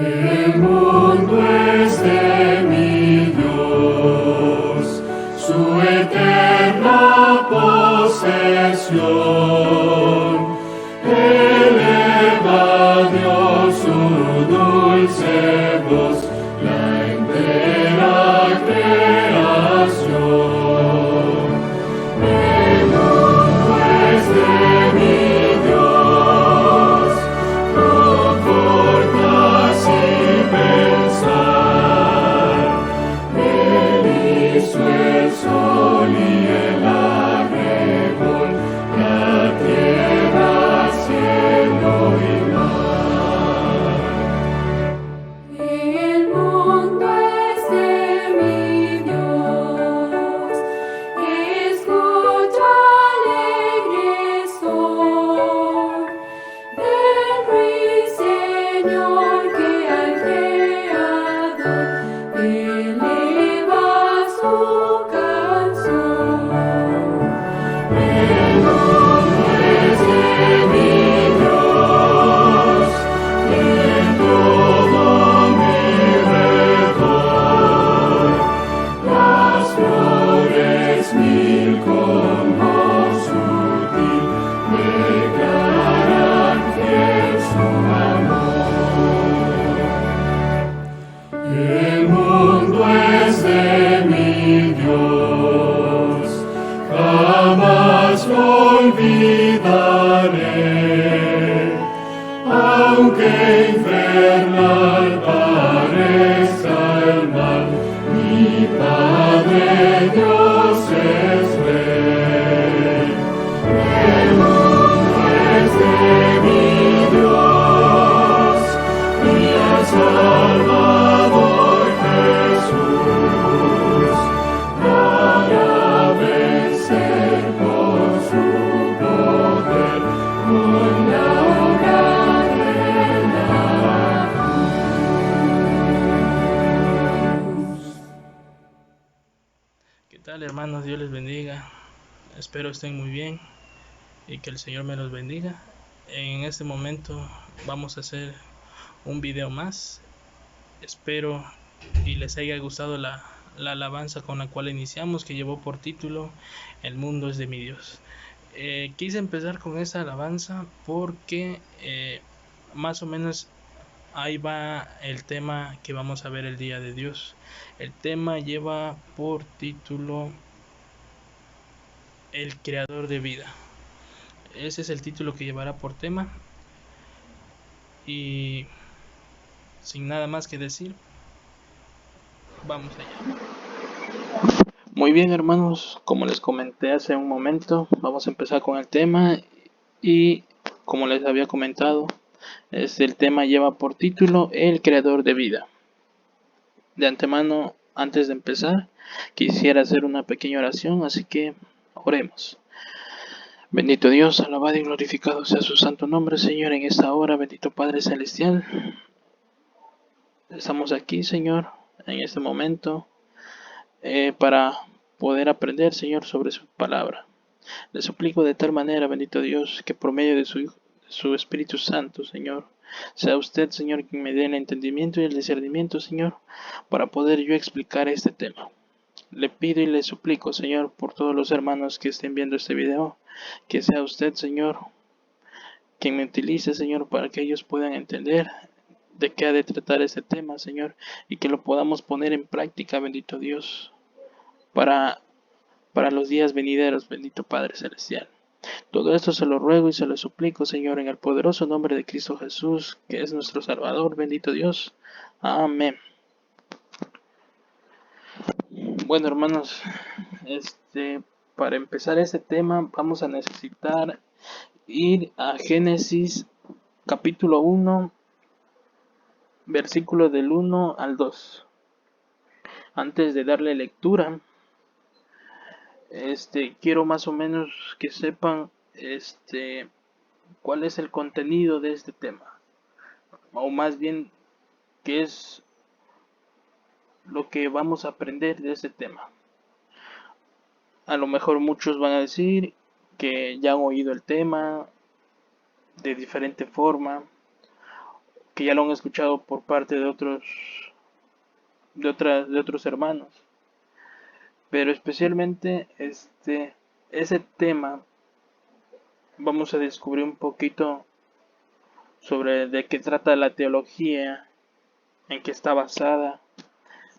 El mundo es de mi Dios, su eterna posesión. Eleva Dios su dulce voz, la entera creación. El mundo es de mi Dios, conforta sin pensar. Él hizo el sol y el arrebol, la tierra, cielo y mar. El mundo es de mi Dios, escucha alegre son del ruiseñor que al Creador eleva su canción. El mundo es de mi Dios, y en todo mi redor, las flores mil con voz sutil declaran fiel su amor. El mundo es de mi Dios, jamás lo olvidaré, aunque infernal parezca el mal, mi Padre Dios es Rey. El mundo es de mi Dios, y al Salvador Jesús, para vencer por su poder con la obra de la cruz. ¿Qué tal, hermanos? Dios les bendiga. Espero estén muy bien y que el Señor me los bendiga. En este momento vamos a hacer un video más. Espero y les haya gustado la alabanza con la cual iniciamos, que llevó por título El mundo es de mi Dios. Quise empezar con esta alabanza porque más o menos ahí va el tema que vamos a ver el día de Dios. El tema lleva por título El creador de vida. Ese es el título que llevará por tema. Y sin nada más que decir, vamos allá. Muy bien, hermanos, como les comenté hace un momento, vamos a empezar con el tema. Y como les había comentado, el tema lleva por título El creador de vida. De antemano, antes de empezar, quisiera hacer una pequeña oración, así que oremos. Bendito Dios, alabado y glorificado sea su santo nombre, Señor, en esta hora. Bendito Padre Celestial, estamos aquí, Señor, en este momento, para poder aprender, Señor, sobre su palabra. Le suplico de tal manera, bendito Dios, que por medio de su Espíritu Santo, Señor, sea usted, Señor, quien me dé el entendimiento y el discernimiento, Señor, para poder yo explicar este tema. Le pido y le suplico, Señor, por todos los hermanos que estén viendo este video, que sea usted, Señor, quien me utilice, Señor, para que ellos puedan entender de qué ha de tratar este tema, Señor, y que lo podamos poner en práctica, bendito Dios, para los días venideros, bendito Padre Celestial. Todo esto se lo ruego y se lo suplico, Señor, en el poderoso nombre de Cristo Jesús, que es nuestro Salvador, bendito Dios. Amén. Bueno, hermanos, para empezar este tema vamos a necesitar ir a Génesis capítulo 1, versículo del 1 al 2. Antes de darle lectura, quiero más o menos que sepan cuál es el contenido de este tema, o más bien qué es lo que vamos a aprender de este tema. A lo mejor muchos van a decir que ya han oído el tema de diferente forma, que ya lo han escuchado por parte de otros hermanos, pero especialmente ese tema vamos a descubrir un poquito sobre de qué trata la teología, en qué está basada,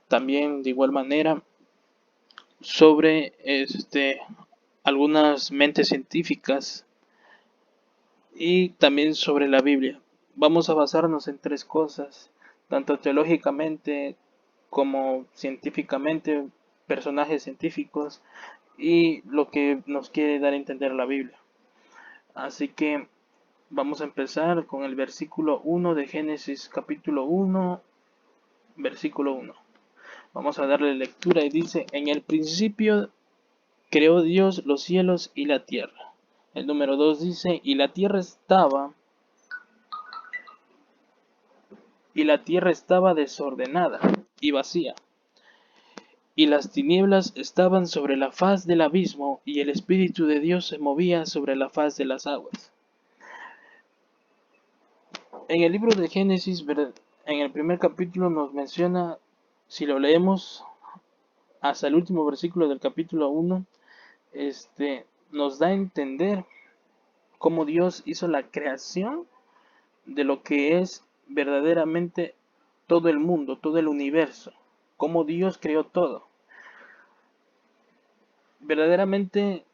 también de igual manera sobre algunas mentes científicas y también sobre la Biblia. Vamos a basarnos en tres cosas, tanto teológicamente como científicamente, personajes científicos y lo que nos quiere dar a entender la Biblia. Así que vamos a empezar con el versículo 1 de Génesis capítulo 1, versículo 1. Vamos a darle lectura y dice, en el principio creó Dios los cielos y la tierra. El número 2 dice, y la tierra estaba desordenada y vacía, y las tinieblas estaban sobre la faz del abismo, y el Espíritu de Dios se movía sobre la faz de las aguas. En el libro de Génesis, en el primer capítulo nos menciona, si lo leemos hasta el último versículo del capítulo 1, nos da a entender cómo Dios hizo la creación de lo que es verdaderamente todo el mundo, todo el universo, cómo Dios creó todo. Verdaderamente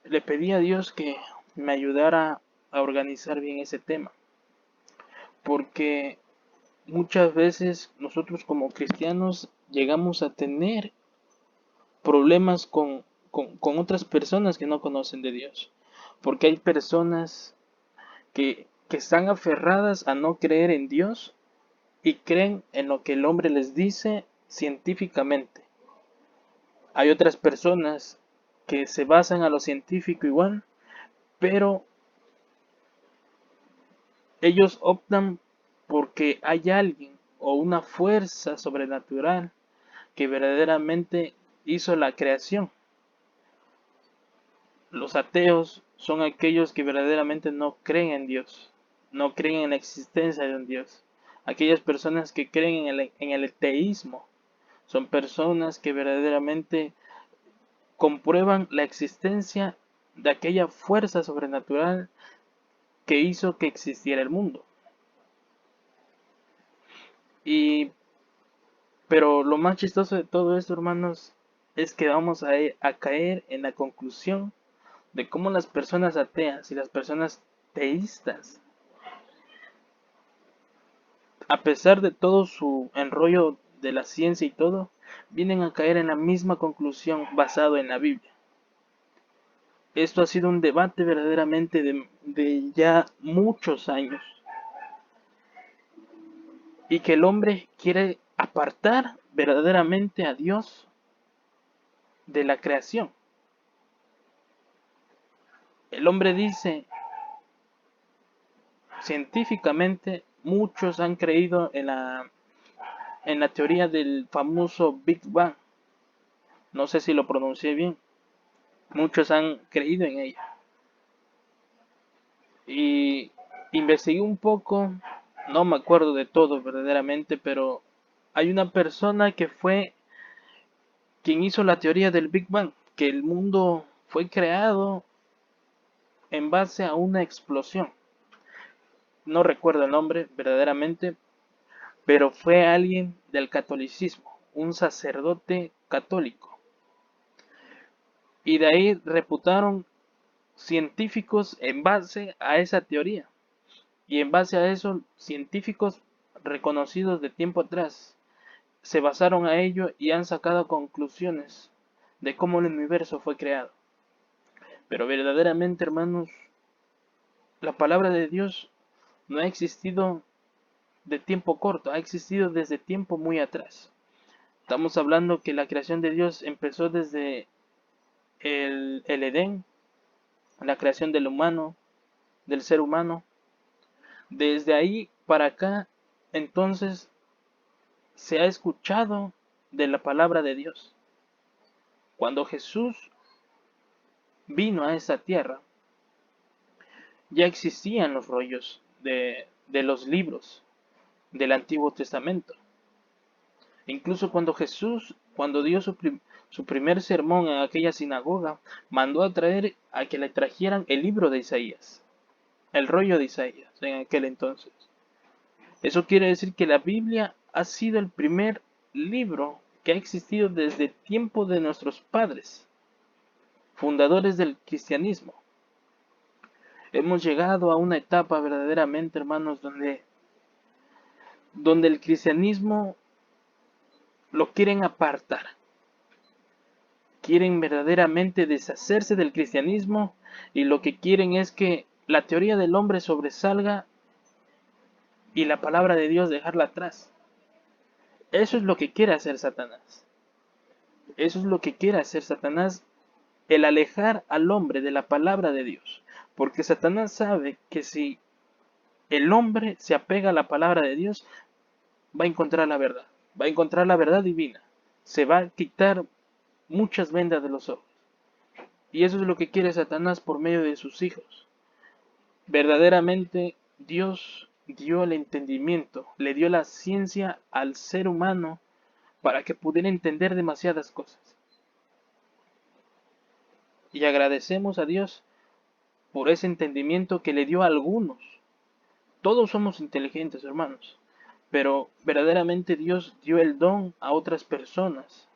le pedí a Dios que me ayudara a organizar bien ese tema, porque muchas veces nosotros como cristianos llegamos a tener problemas con otras personas que no conocen de Dios, porque hay personas que están aferradas a no creer en Dios y creen en lo que el hombre les dice científicamente. Hay otras personas que se basan a lo científico igual, pero ellos optan porque hay alguien o una fuerza sobrenatural que verdaderamente hizo la creación. Los ateos son aquellos que verdaderamente no creen en Dios, no creen en la existencia de un Dios. Aquellas personas que creen en el teísmo son personas que verdaderamente comprueban la existencia de aquella fuerza sobrenatural que hizo que existiera el mundo. Pero lo más chistoso de todo esto, hermanos, es que vamos a caer en la conclusión de cómo las personas ateas y las personas teístas, a pesar de todo su enrollo de la ciencia y todo, vienen a caer en la misma conclusión basado en la Biblia. Esto ha sido un debate verdaderamente de ya muchos años, y que el hombre quiere apartar verdaderamente a Dios de la creación. El hombre dice, científicamente, muchos han creído en la teoría del famoso Big Bang. No sé si lo pronuncié bien. Muchos han creído en ella. Y investigué un poco, no me acuerdo de todo verdaderamente, pero hay una persona que fue quien hizo la teoría del Big Bang, que el mundo fue creado en base a una explosión. No recuerdo el nombre verdaderamente, pero fue alguien del catolicismo, un sacerdote católico. Y de ahí reputaron científicos en base a esa teoría. Y en base a eso, científicos reconocidos de tiempo atrás se basaron a ello y han sacado conclusiones de cómo el universo fue creado. Pero verdaderamente, hermanos, la palabra de Dios no ha existido de tiempo corto, ha existido desde tiempo muy atrás. Estamos hablando que la creación de Dios empezó desde el Edén, la creación del humano, del ser humano. Desde ahí para acá, entonces, se ha escuchado de la palabra de Dios. Cuando Jesús vino a esa tierra, ya existían los rollos de los libros. del Antiguo Testamento. Incluso cuando dio su primer sermón en aquella sinagoga, mandó a traer a que le trajeran el libro de Isaías, el rollo de Isaías en aquel entonces. Eso quiere decir que la Biblia ha sido el primer libro que ha existido desde el tiempo de nuestros padres, fundadores del cristianismo. Hemos llegado a una etapa verdaderamente, hermanos, donde el cristianismo lo quieren apartar. Quieren verdaderamente deshacerse del cristianismo y lo que quieren es que la teoría del hombre sobresalga y la palabra de Dios dejarla atrás. Eso es lo que quiere hacer Satanás. Eso es lo que quiere hacer Satanás, el alejar al hombre de la palabra de Dios. Porque Satanás sabe que si el hombre se apega a la palabra de Dios, va a encontrar la verdad. Va a encontrar la verdad divina. Se va a quitar muchas vendas de los ojos. Y eso es lo que quiere Satanás por medio de sus hijos. Verdaderamente Dios dio el entendimiento, le dio la ciencia al ser humano para que pudiera entender demasiadas cosas. Y agradecemos a Dios por ese entendimiento que le dio a algunos. Todos somos inteligentes, hermanos, pero verdaderamente Dios dio el don a otras personas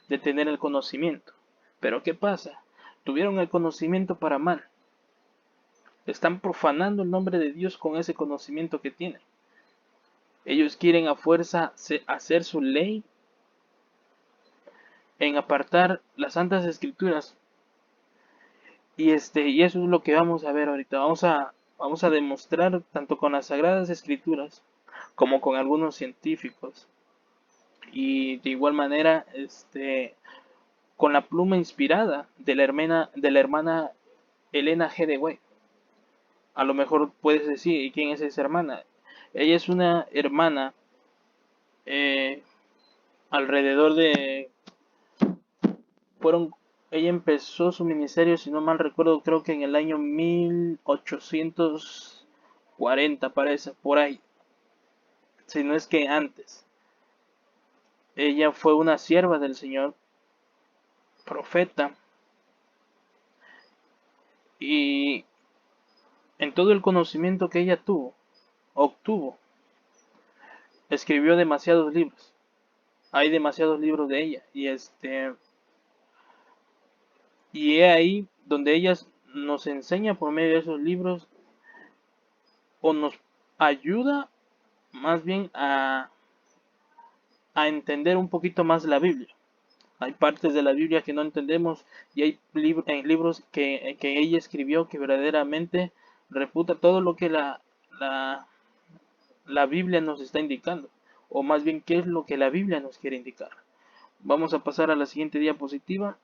de tener el conocimiento. Pero ¿qué pasa? Tuvieron el conocimiento para mal. Están profanando el nombre de Dios con ese conocimiento que tienen. Ellos quieren a fuerza hacer su ley en apartar las santas escrituras. Y eso es lo que vamos a ver ahorita. Vamos a demostrar tanto con las sagradas escrituras como con algunos científicos. Y de igual manera, con la pluma inspirada de la hermana Elena G. de White. A lo mejor puedes decir, ¿y quién es esa hermana? Ella es una hermana alrededor de... Ella empezó su ministerio, si no mal recuerdo, creo que en el año 1840, parece, por ahí. Si no es que antes. Ella fue una sierva del Señor, profeta, y en todo el conocimiento que ella obtuvo, escribió demasiados libros. Hay demasiados libros de ella y es ahí donde ella nos enseña por medio de esos libros o nos ayuda más bien a entender un poquito más la Biblia. Hay partes de la Biblia que no entendemos y hay libros que ella escribió que verdaderamente refuta todo lo que la Biblia nos está indicando, o más bien qué es lo que la Biblia nos quiere indicar. Vamos a pasar a la siguiente diapositiva.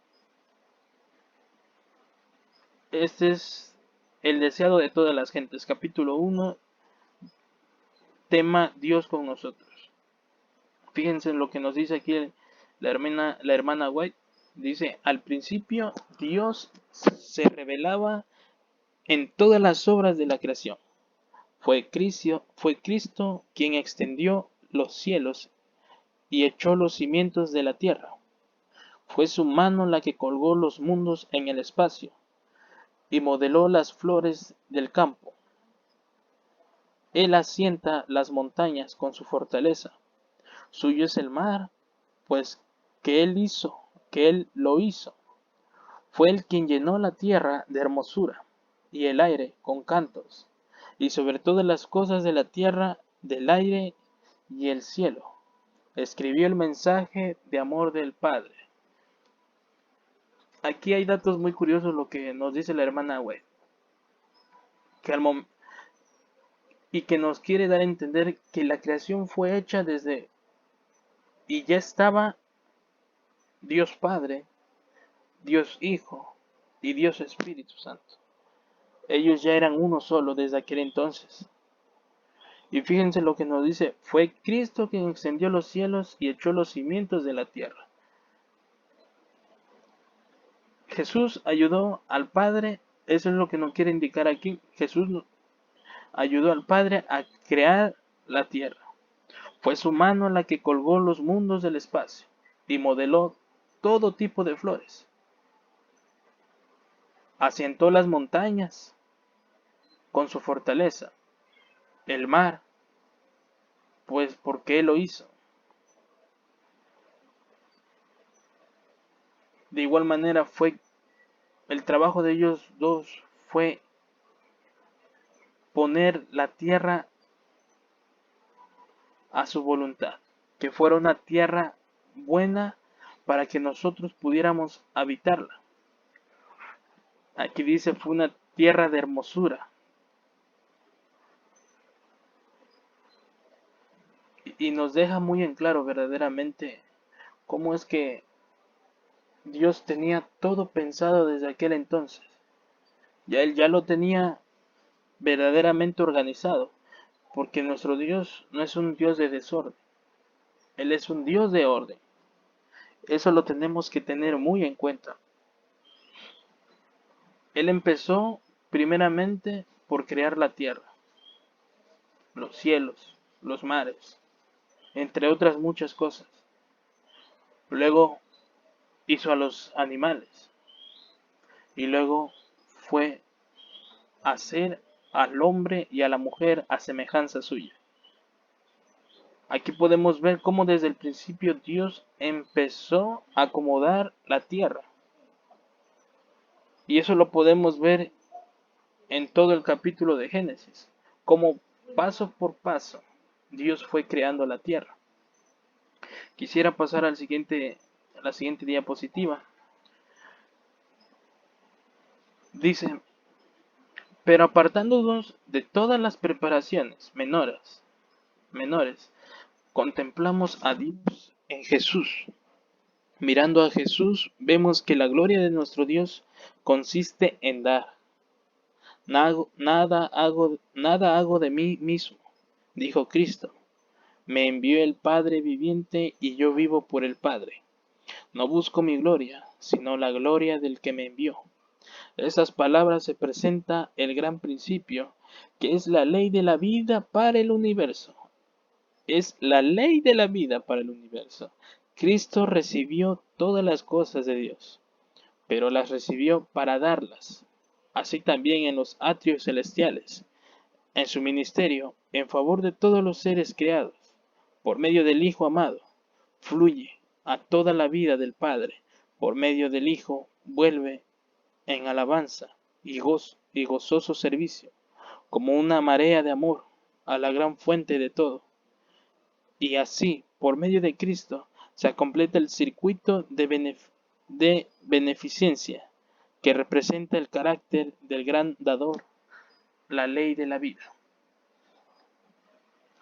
Este es el deseado de todas las gentes, capítulo 1, tema Dios con nosotros. Fíjense en lo que nos dice aquí la hermana White. Dice, al principio Dios se revelaba en todas las obras de la creación. Fue Cristo quien extendió los cielos y echó los cimientos de la tierra. Fue su mano la que colgó los mundos en el espacio y modeló las flores del campo. Él asienta las montañas con su fortaleza. Suyo es el mar, pues que Él lo hizo. Fue Él quien llenó la tierra de hermosura y el aire con cantos, y sobre todas las cosas de la tierra, del aire y el cielo, escribió el mensaje de amor del Padre. Aquí hay datos muy curiosos lo que nos dice la hermana White, y que nos quiere dar a entender que la creación fue hecha y ya estaba Dios Padre, Dios Hijo y Dios Espíritu Santo. Ellos ya eran uno solo desde aquel entonces. Y fíjense lo que nos dice, fue Cristo quien extendió los cielos y echó los cimientos de la tierra. Jesús ayudó al Padre, eso es lo que nos quiere indicar aquí. Jesús ayudó al Padre a crear la tierra. Fue su mano la que colgó los mundos del espacio y modeló todo tipo de flores. Asientó las montañas con su fortaleza, el mar, pues porque Él lo hizo. De igual manera el trabajo de ellos dos fue poner la tierra a su voluntad, que fuera una tierra buena para que nosotros pudiéramos habitarla. Aquí dice fue una tierra de hermosura. Y nos deja muy en claro verdaderamente cómo es que Dios tenía todo pensado desde aquel entonces. Ya Él ya lo tenía verdaderamente organizado, porque nuestro Dios no es un Dios de desorden, Él es un Dios de orden. Eso lo tenemos que tener muy en cuenta. Él empezó primeramente por crear la tierra, los cielos, los mares, entre otras muchas cosas. Luego hizo a los animales y luego fue a hacer al hombre y a la mujer a semejanza suya. Aquí podemos ver cómo desde el principio Dios empezó a acomodar la tierra. Y eso lo podemos ver en todo el capítulo de Génesis, cómo paso por paso Dios fue creando la tierra. Quisiera pasar a la siguiente diapositiva. Dice, pero apartándonos de todas las preparaciones menores, contemplamos a Dios en Jesús. Mirando a Jesús, vemos que la gloria de nuestro Dios consiste en dar. Nada hago de mí mismo, dijo Cristo. Me envió el Padre viviente y yo vivo por el Padre. No busco mi gloria, sino la gloria del que me envió. En esas palabras se presenta el gran principio, que es la ley de la vida para el universo. Es la ley de la vida para el universo. Cristo recibió todas las cosas de Dios, pero las recibió para darlas. Así también en los atrios celestiales, en su ministerio, en favor de todos los seres creados, por medio del Hijo amado, fluye a toda la vida del Padre. Por medio del Hijo vuelve en alabanza y gozoso servicio, como una marea de amor a la gran fuente de todo. Y así, por medio de Cristo, se completa el circuito de beneficencia que representa el carácter del gran dador, la ley de la vida.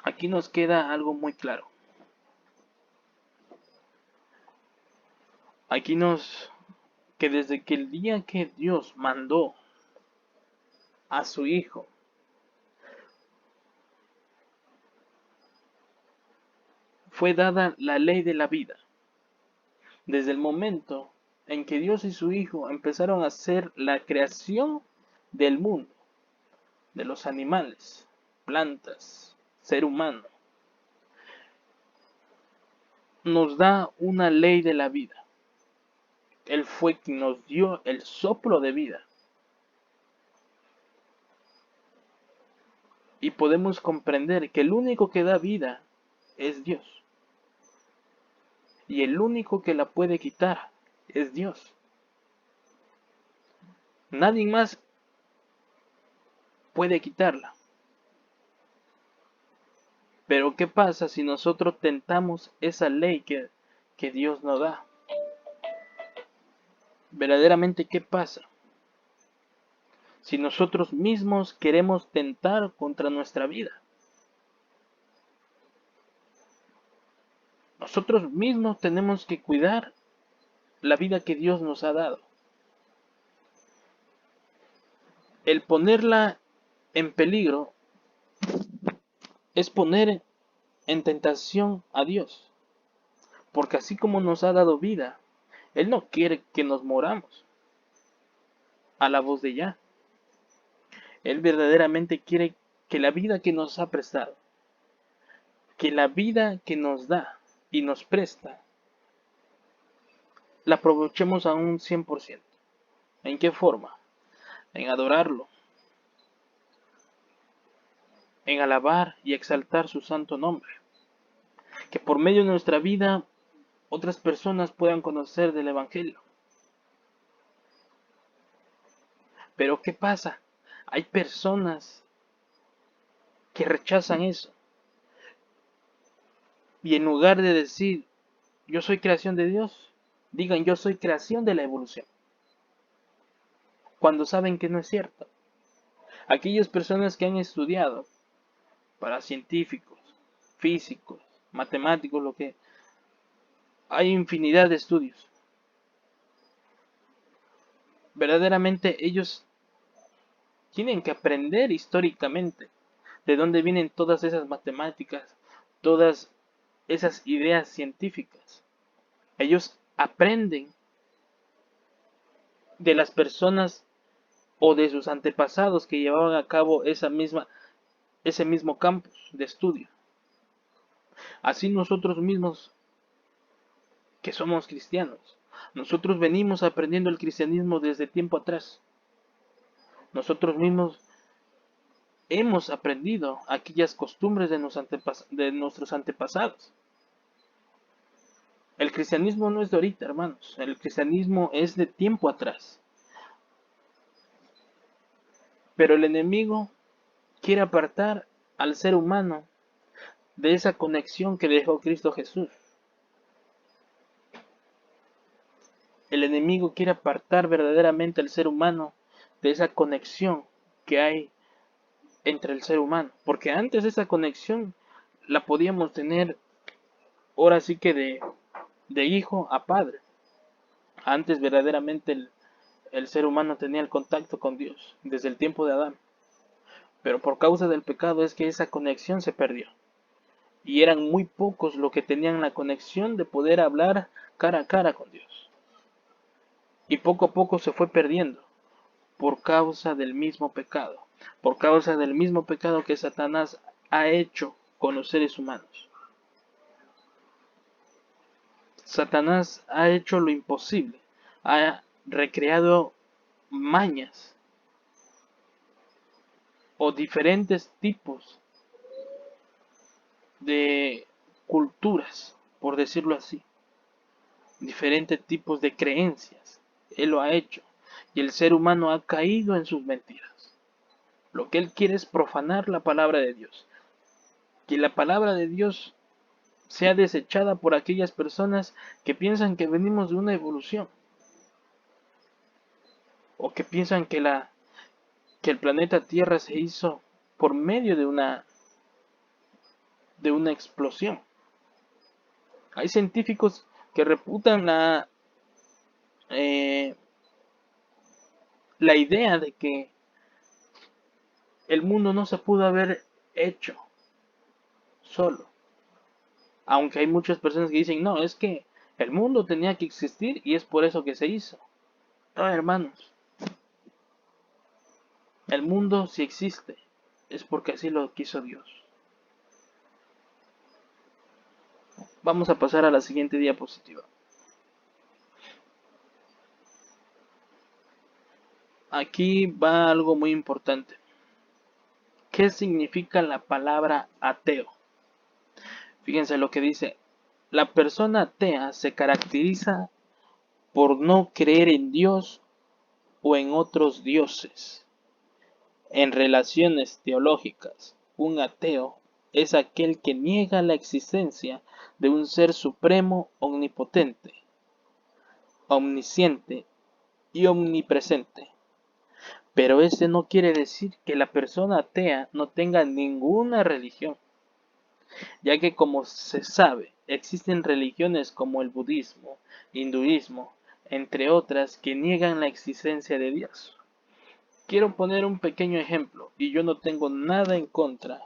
Aquí nos queda algo muy claro. Que desde que el día que Dios mandó a su Hijo, fue dada la ley de la vida. Desde el momento en que Dios y su Hijo empezaron a hacer la creación del mundo, de los animales, plantas, ser humano, nos da una ley de la vida. Él fue quien nos dio el soplo de vida. Y podemos comprender que el único que da vida es Dios. Y el único que la puede quitar es Dios. Nadie más puede quitarla. Pero ¿qué pasa si nosotros tentamos esa ley que Dios nos da? Verdaderamente, ¿qué pasa? Si nosotros mismos queremos tentar contra nuestra vida. Nosotros mismos tenemos que cuidar la vida que Dios nos ha dado. El ponerla en peligro es poner en tentación a Dios. Porque así como nos ha dado vida, Él no quiere que nos moramos a la voz de ya. Él verdaderamente quiere que la vida que nos ha prestado, que la vida que nos da y nos presta, la aprovechemos a un 100%. ¿En qué forma? En adorarlo, en alabar y exaltar su santo nombre. Que por medio de nuestra vida otras personas puedan conocer del Evangelio. Pero ¿qué pasa? Hay personas que rechazan eso. Y en lugar de decir, yo soy creación de Dios, digan, yo soy creación de la evolución. Cuando saben que no es cierto. Aquellas personas que han estudiado para científicos, físicos, matemáticos, lo que hay infinidad de estudios. Verdaderamente ellos tienen que aprender históricamente de dónde vienen todas esas matemáticas, todas esas ideas científicas. Ellos aprenden de las personas o de sus antepasados que llevaban a cabo ese mismo campus de estudio. Así nosotros mismos, que somos cristianos, nosotros venimos aprendiendo el cristianismo desde tiempo atrás. Nosotros mismos hemos aprendido aquellas costumbres de nuestros antepasados. El cristianismo no es de ahorita, hermanos. El cristianismo es de tiempo atrás. Pero el enemigo quiere apartar al ser humano de esa conexión que dejó Cristo Jesús. El enemigo quiere apartar verdaderamente al ser humano de esa conexión que hay entre el ser humano. Porque antes esa conexión la podíamos tener ahora sí que de hijo a padre. Antes verdaderamente el ser humano tenía el contacto con Dios desde el tiempo de Adán. Pero por causa del pecado es que esa conexión se perdió. Y eran muy pocos los que tenían la conexión de poder hablar cara a cara con Dios. Y poco a poco se fue perdiendo por causa del mismo pecado. Por causa del mismo pecado que Satanás ha hecho con los seres humanos. Satanás ha hecho lo imposible. Ha recreado mañas o diferentes tipos de culturas, por decirlo así, diferentes tipos de creencias. Él lo ha hecho y el ser humano ha caído en sus mentiras. Lo que él quiere es profanar la palabra de Dios, que la palabra de Dios sea desechada por aquellas personas que piensan que venimos de una evolución o que piensan que el planeta Tierra se hizo por medio de una explosión. Hay científicos que reputan eh, la idea de que el mundo no se pudo haber hecho solo. Aunque hay muchas personas que dicen, no, es que el mundo tenía que existir y es por eso que se hizo. No, hermanos, el mundo si existe es porque así lo quiso Dios. Vamos a pasar a la siguiente diapositiva. Aquí va algo muy importante. ¿Qué significa la palabra ateo? Fíjense lo que dice. La persona atea se caracteriza por no creer en Dios o en otros dioses. En relaciones teológicas, un ateo es aquel que niega la existencia de un ser supremo, omnipotente, omnisciente y omnipresente. Pero ese no quiere decir que la persona atea no tenga ninguna religión, ya que como se sabe, existen religiones como el budismo, hinduismo, entre otras, que niegan la existencia de Dios. Quiero poner un pequeño ejemplo, y yo no tengo nada en contra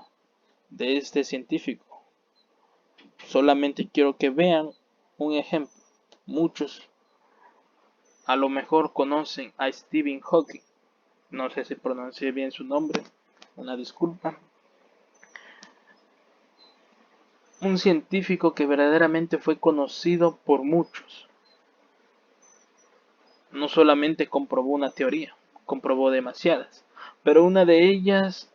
de este científico. Solamente quiero que vean un ejemplo. Muchos a lo mejor conocen a Stephen Hawking. No sé si pronuncié bien su nombre, una disculpa. un científico que verdaderamente fue conocido por muchos. No solamente comprobó una teoría, comprobó demasiadas, pero una de ellas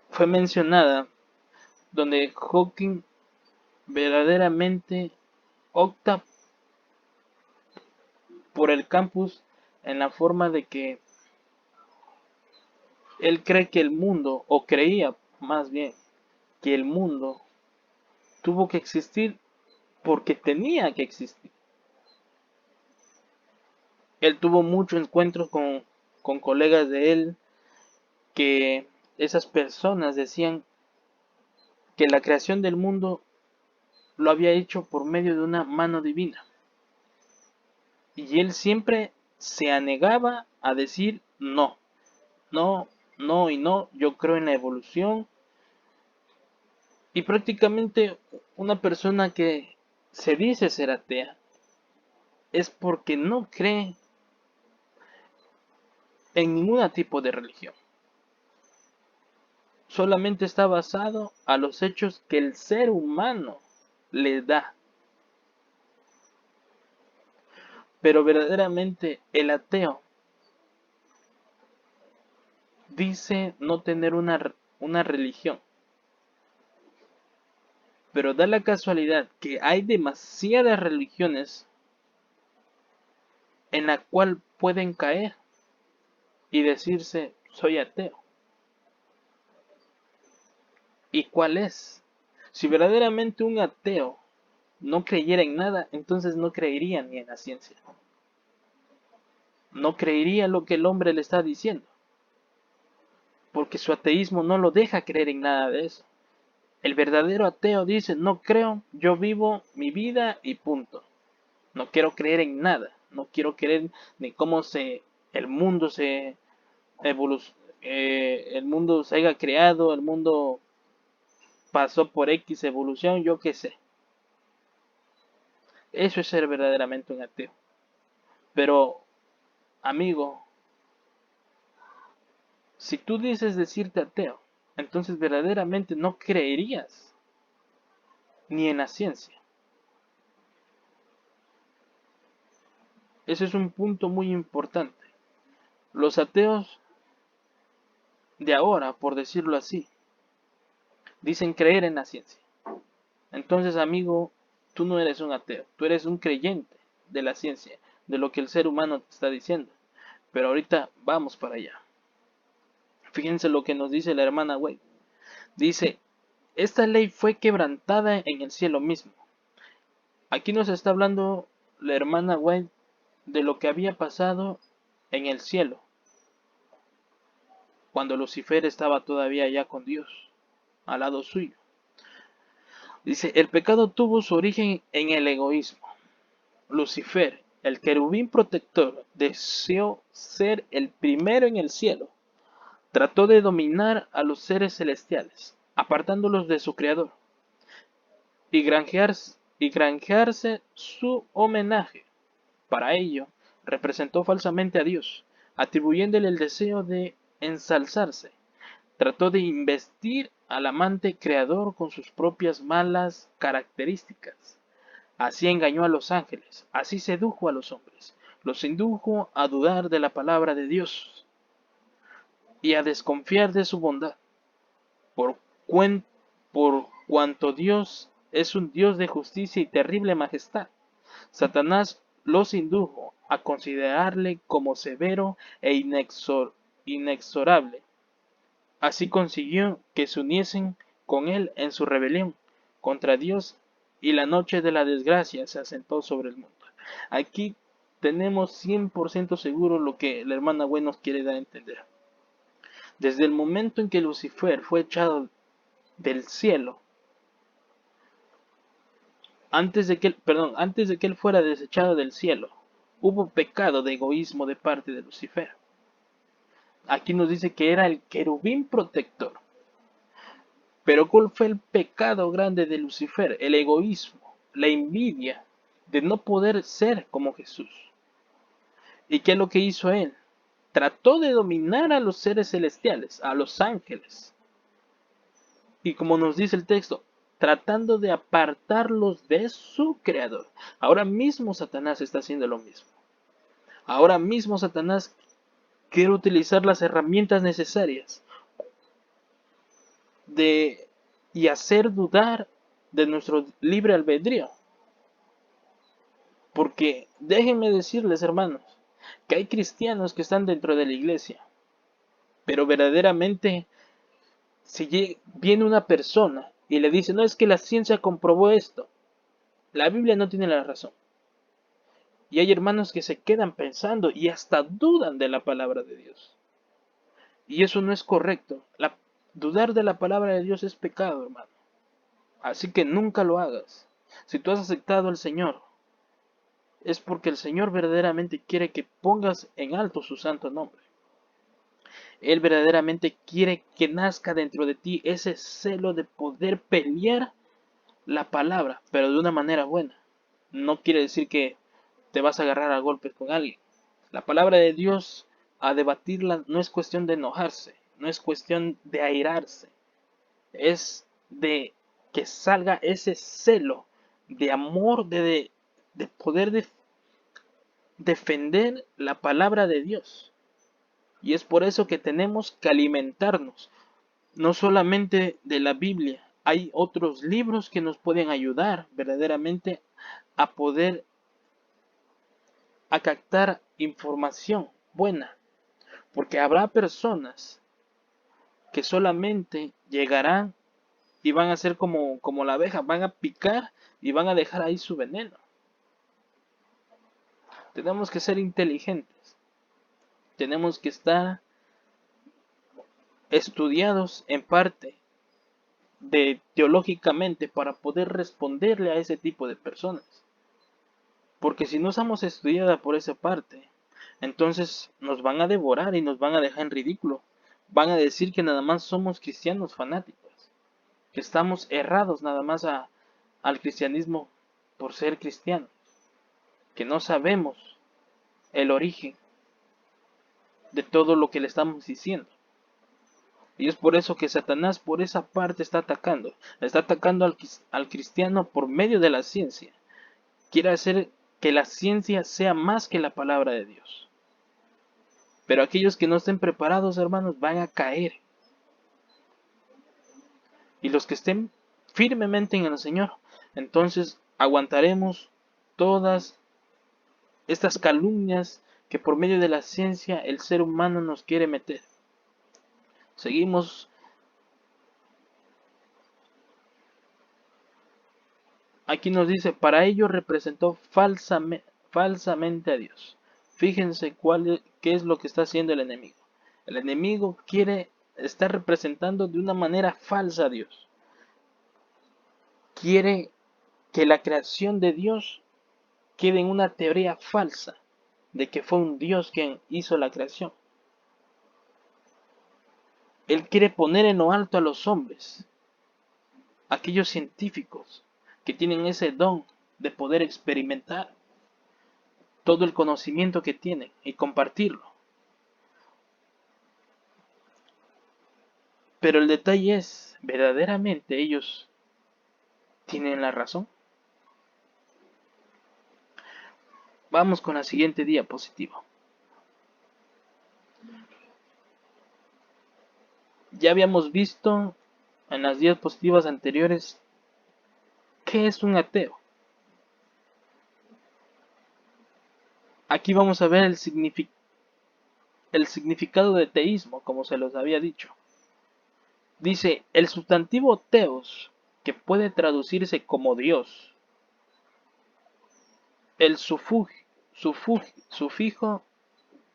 fue mencionada donde Hawking verdaderamente opta por el campus en la forma de que él cree que el mundo, o creía más bien, que el mundo tuvo que existir porque tenía que existir. Él tuvo muchos encuentros con colegas de él que esas personas decían que la creación del mundo lo había hecho por medio de una mano divina. Y él siempre se anegaba a decir no, no, no y no. Yo creo en la evolución. Y prácticamente una persona que se dice ser atea es porque no cree en ningún tipo de religión. Solamente está basado a los hechos que el ser humano le da. Pero verdaderamente el ateo dice no tener una religión. Pero da la casualidad que hay demasiadas religiones en la cual pueden caer y decirse soy ateo. ¿Y cuál es? Si verdaderamente un ateo no creyera en nada, entonces no creería ni en la ciencia. No creería lo que el hombre le está diciendo, porque su ateísmo no lo deja creer en nada de eso. El verdadero ateo dice, no creo, yo vivo mi vida y punto. No quiero creer en nada, no quiero creer ni cómo el mundo se el mundo se haya creado, el mundo pasó por X evolución, yo qué sé. Eso es ser verdaderamente un ateo. Pero, amigo, si tú dices decirte ateo, entonces verdaderamente no creerías ni en la ciencia. Ese es un punto muy importante. Los ateos de ahora, por decirlo así, dicen creer en la ciencia. Entonces, amigo, tú no eres un ateo, tú eres un creyente de la ciencia, de lo que el ser humano te está diciendo. Pero ahorita vamos para allá. Fíjense lo que nos dice la hermana White. Dice, esta ley fue quebrantada en el cielo mismo. Aquí nos está hablando la hermana White de lo que había pasado en el cielo, cuando Lucifer estaba todavía allá con Dios, al lado suyo. Dice, el pecado tuvo su origen en el egoísmo. Lucifer, el querubín protector, deseó ser el primero en el cielo. Trató de dominar a los seres celestiales, apartándolos de su creador, y granjearse su homenaje. Para ello, representó falsamente a Dios, atribuyéndole el deseo de ensalzarse. Trató de investir al amante creador con sus propias malas características. Así engañó a los ángeles, así sedujo a los hombres, los indujo a dudar de la palabra de Dios y a desconfiar de su bondad, por, por cuanto Dios es un Dios de justicia y terrible majestad. Satanás los indujo a considerarle como severo e inexorable. Así consiguió que se uniesen con él en su rebelión contra Dios, y la noche de la desgracia se asentó sobre el mundo. Aquí tenemos 100% seguro lo que la hermana Gwen nos quiere dar a entender. Desde el momento en que Lucifer fue echado del cielo, antes de que él fuera desechado del cielo, hubo pecado de egoísmo de parte de Lucifer. Aquí nos dice que era el querubín protector. Pero ¿cuál fue el pecado grande de Lucifer? El egoísmo, la envidia de no poder ser como Jesús. ¿Y qué es lo que hizo él? Trató de dominar a los seres celestiales, a los ángeles. Y como nos dice el texto, tratando de apartarlos de su creador. Ahora mismo Satanás está haciendo lo mismo. Ahora mismo Satanás quiere utilizar las herramientas necesarias de y hacer dudar de nuestro libre albedrío. Porque déjenme decirles, hermanos, que hay cristianos que están dentro de la iglesia, pero verdaderamente si viene una persona y le dice, no, es que la ciencia comprobó esto, la Biblia no tiene la razón. Y hay hermanos que se quedan pensando y hasta dudan de la palabra de Dios. Y eso no es correcto. Dudar de la palabra de Dios es pecado, hermano. Así que nunca lo hagas. Si tú has aceptado al Señor, es porque el Señor verdaderamente quiere que pongas en alto su santo nombre. Él verdaderamente quiere que nazca dentro de ti ese celo de poder pelear la palabra, pero de una manera buena. No quiere decir que te vas a agarrar a golpes con alguien. La palabra de Dios, a debatirla, no es cuestión de enojarse, no es cuestión de airarse, es de que salga ese celo de amor, de poder defender la palabra de Dios. Y es por eso que tenemos que alimentarnos, no solamente de la Biblia, hay otros libros que nos pueden ayudar verdaderamente a poder a captar información buena, porque habrá personas que solamente llegarán y van a ser como la abeja, van a picar y van a dejar ahí su veneno. Tenemos que ser inteligentes, tenemos que estar estudiados en parte de teológicamente para poder responderle a ese tipo de personas. Porque si no somos estudiadas por esa parte, entonces nos van a devorar y nos van a dejar en ridículo. Van a decir que nada más somos cristianos fanáticos, que estamos errados nada más al cristianismo por ser cristianos, que no sabemos el origen de todo lo que le estamos diciendo. Y es por eso que Satanás por esa parte está atacando al cristiano por medio de la ciencia. Quiere hacer que la ciencia sea más que la palabra de Dios. Pero aquellos que no estén preparados, hermanos, van a caer. Y los que estén firmemente en el Señor, entonces aguantaremos todas estas calumnias que por medio de la ciencia el ser humano nos quiere meter. Seguimos. Aquí nos dice, para ello representó falsamente a Dios. Fíjense qué es lo que está haciendo el enemigo. El enemigo quiere estar representando de una manera falsa a Dios. Quiere que la creación de Dios quede en una teoría falsa de que fue un Dios quien hizo la creación. Él quiere poner en lo alto a los hombres, aquellos científicos que tienen ese don de poder experimentar todo el conocimiento que tienen y compartirlo. Pero el detalle es, ¿verdaderamente ellos tienen la razón? Vamos con la siguiente diapositiva. Ya habíamos visto en las diapositivas anteriores qué es un ateo. Aquí vamos a ver el significado de teísmo, como se los había dicho. Dice, el sustantivo teos, que puede traducirse como Dios, el sufijo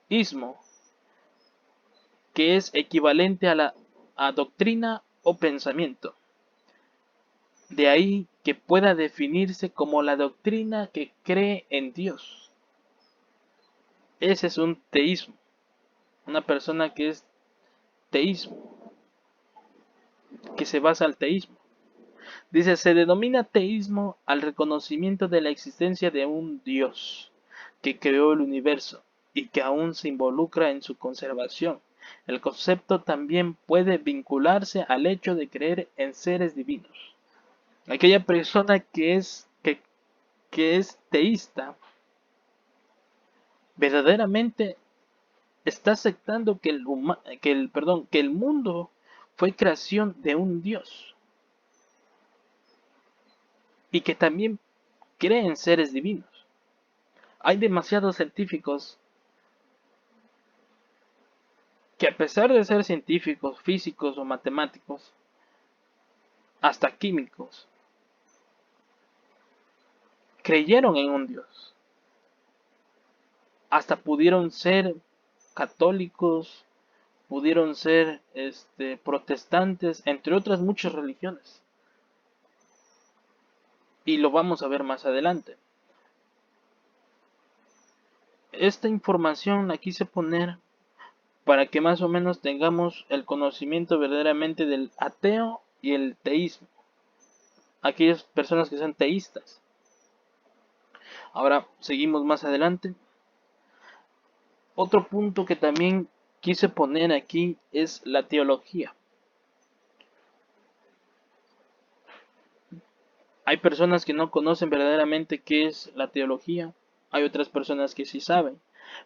ismo, que es equivalente a doctrina o pensamiento. De ahí que pueda definirse como la doctrina que cree en Dios. Ese es un teísmo, una persona que es teísmo, que se basa al teísmo. Dice, se denomina teísmo al reconocimiento de la existencia de un Dios que creó el universo y que aún se involucra en su conservación El concepto también puede vincularse al hecho de creer en seres divinos. Aquella persona que es teísta verdaderamente está aceptando que el mundo fue creación de un Dios y que también cree en seres divinos. Hay demasiados científicos que, a pesar de ser científicos, físicos o matemáticos, hasta químicos, creyeron en un Dios. Hasta pudieron ser católicos, pudieron ser protestantes, entre otras muchas religiones. Y lo vamos a ver más adelante. Esta información la quise poner para que más o menos tengamos el conocimiento verdaderamente del ateo y el teísmo. Aquellas personas que son teístas. Ahora seguimos más adelante. Otro punto que también quise poner aquí es la teología. Hay personas que no conocen verdaderamente qué es la teología. Hay otras personas que sí saben.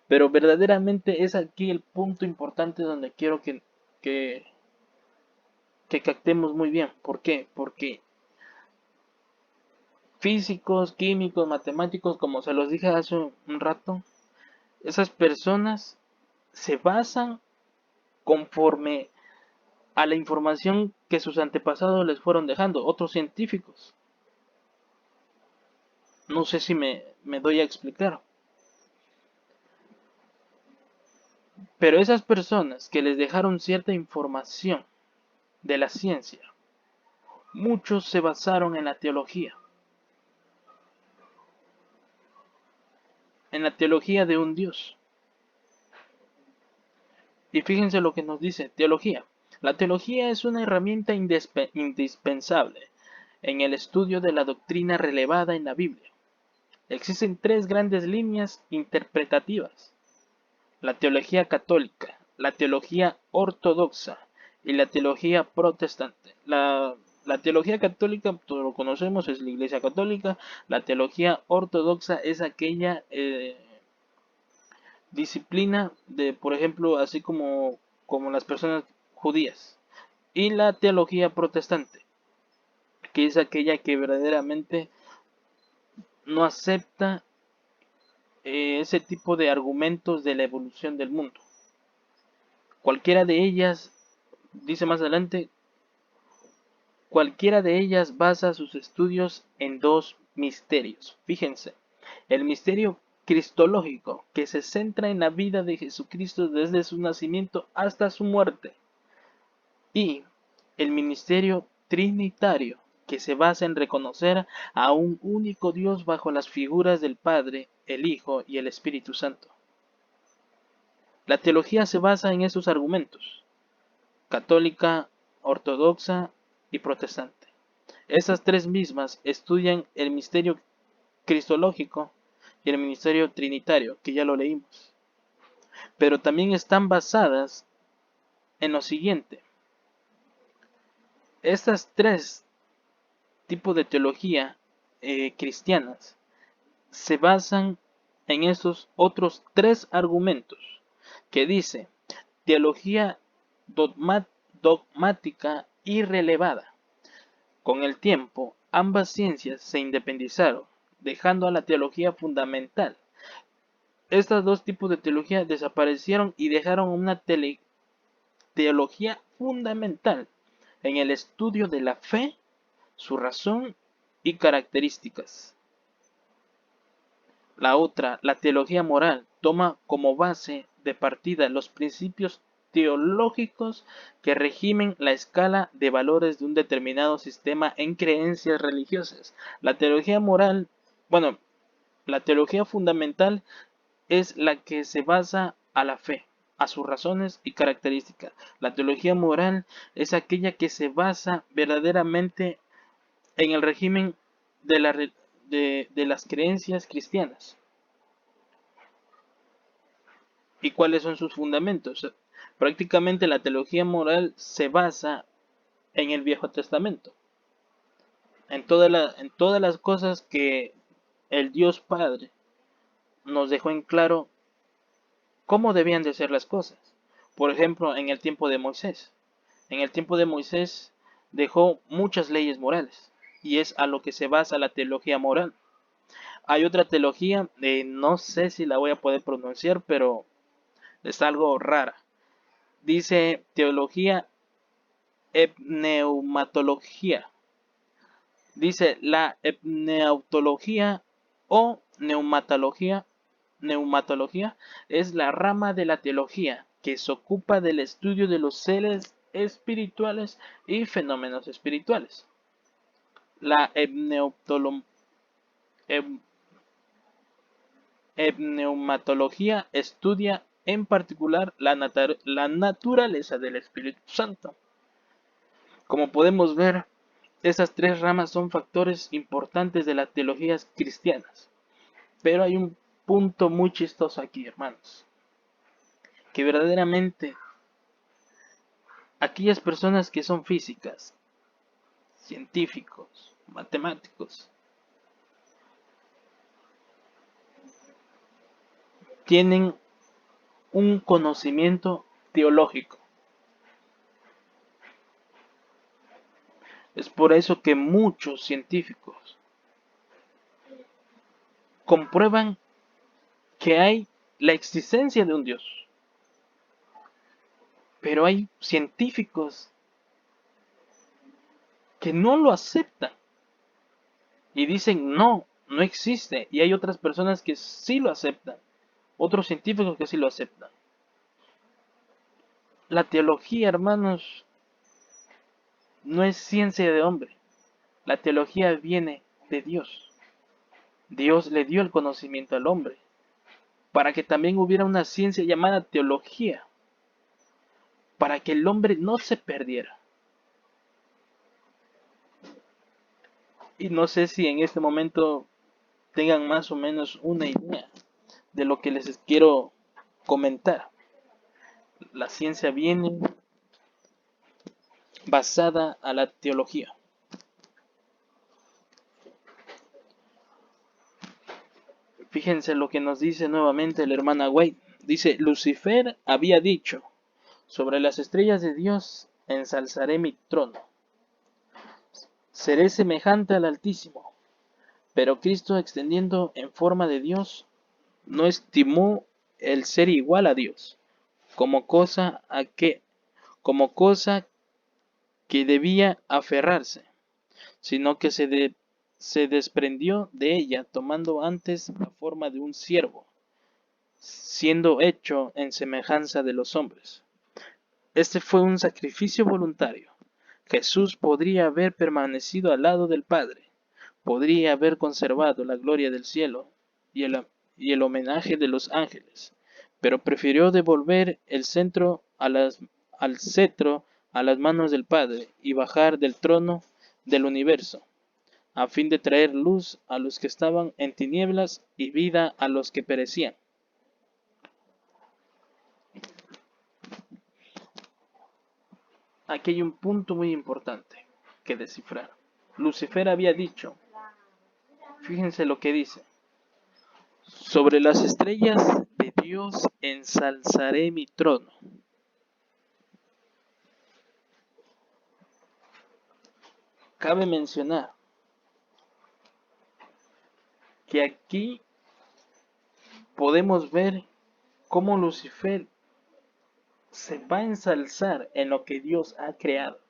Pero verdaderamente es aquí el punto importante donde quiero que, que captemos muy bien. ¿Por qué? Porque físicos, químicos, matemáticos, como se los dije hace un rato, esas personas se basan conforme a la información que sus antepasados les fueron dejando, otros científicos. No sé si me doy a explicar. Pero esas personas que les dejaron cierta información de la ciencia, muchos se basaron en la teología de un Dios. Y fíjense lo que nos dice teología. La teología es una herramienta indispensable en el estudio de la doctrina relevada en la Biblia. Existen tres grandes líneas interpretativas: la teología católica, la teología ortodoxa y la teología protestante. La teología católica, todos lo conocemos, es la Iglesia Católica. La teología ortodoxa es aquella disciplina de, por ejemplo, así como las personas judías. Y la teología protestante, que es aquella que verdaderamente no acepta ese tipo de argumentos de la evolución del mundo. Cualquiera de ellas, dice más adelante, cualquiera de ellas basa sus estudios en dos misterios. Fíjense, el misterio cristológico, que se centra en la vida de Jesucristo desde su nacimiento hasta su muerte, y el ministerio trinitario, que se basa en reconocer a un único Dios bajo las figuras del Padre, el Hijo y el Espíritu Santo. La teología se basa en estos argumentos: católica, ortodoxa y protestante. Estas tres mismas estudian el misterio cristológico y el misterio trinitario, que ya lo leímos. Pero también están basadas en lo siguiente: estas tres tipos de teología cristianas se basan en esos otros tres argumentos que dice teología dogmática y relevada. Con el tiempo, ambas ciencias se independizaron, dejando a la teología fundamental. Estos dos tipos de teología desaparecieron y dejaron una teología fundamental en el estudio de la fe, su razón y características. La otra, la teología moral, toma como base de partida los principios teológicos que regimen la escala de valores de un determinado sistema en creencias religiosas. La teología moral, bueno, la teología fundamental es la que se basa a la fe, a sus razones y características. La teología moral es aquella que se basa verdaderamente en el régimen de las creencias cristianas. ¿Y cuáles son sus fundamentos? Prácticamente la teología moral se basa en el Viejo Testamento, en todas las cosas que el Dios Padre nos dejó en claro cómo debían de ser las cosas. Por ejemplo, en el tiempo de Moisés. En el tiempo de Moisés dejó muchas leyes morales y es a lo que se basa la teología moral. Hay otra teología, no sé si la voy a poder pronunciar, pero es algo rara. Dice teología pneumatología. Dice la pneumología o neumatología es la rama de la teología que se ocupa del estudio de los seres espirituales y fenómenos espirituales. La pneumatología estudia en particular la naturaleza del Espíritu Santo. Como podemos ver, esas tres ramas son factores importantes de las teologías cristianas. Pero hay un punto muy chistoso aquí, hermanos. Que verdaderamente aquellas personas que son físicas, científicos, matemáticos, tienen un conocimiento teológico. Es por eso que muchos científicos comprueban que hay la existencia de un Dios. Pero hay científicos que no lo aceptan y dicen no, no existe. Y hay otras personas que sí lo aceptan, otros científicos que sí lo aceptan. La teología, hermanos, no es ciencia de hombre. La teología viene de Dios. Dios le dio el conocimiento al hombre para que también hubiera una ciencia llamada teología, para que el hombre no se perdiera. Y no sé si en este momento tengan más o menos una idea de lo que les quiero comentar. La ciencia viene basada a la teología. Fíjense lo que nos dice nuevamente la hermana White. Dice, Lucifer había dicho, sobre las estrellas de Dios ensalzaré mi trono. Seré semejante al Altísimo. Pero Cristo, extendiendo en forma de Dios, no estimó el ser igual a Dios como cosa como cosa que debía aferrarse, sino que se desprendió de ella, tomando antes la forma de un siervo, siendo hecho en semejanza de los hombres. Este fue un sacrificio voluntario. Jesús podría haber permanecido al lado del Padre, podría haber conservado la gloria del cielo y el homenaje de los ángeles, pero prefirió devolver el al cetro a las manos del Padre y bajar del trono del universo, a fin de traer luz a los que estaban en tinieblas y vida a los que perecían. Aquí hay un punto muy importante que descifrar. Lucifer había dicho, fíjense lo que dice, sobre las estrellas de Dios ensalzaré mi trono. Cabe mencionar que aquí podemos ver cómo Lucifer se va a ensalzar en lo que Dios ha creado.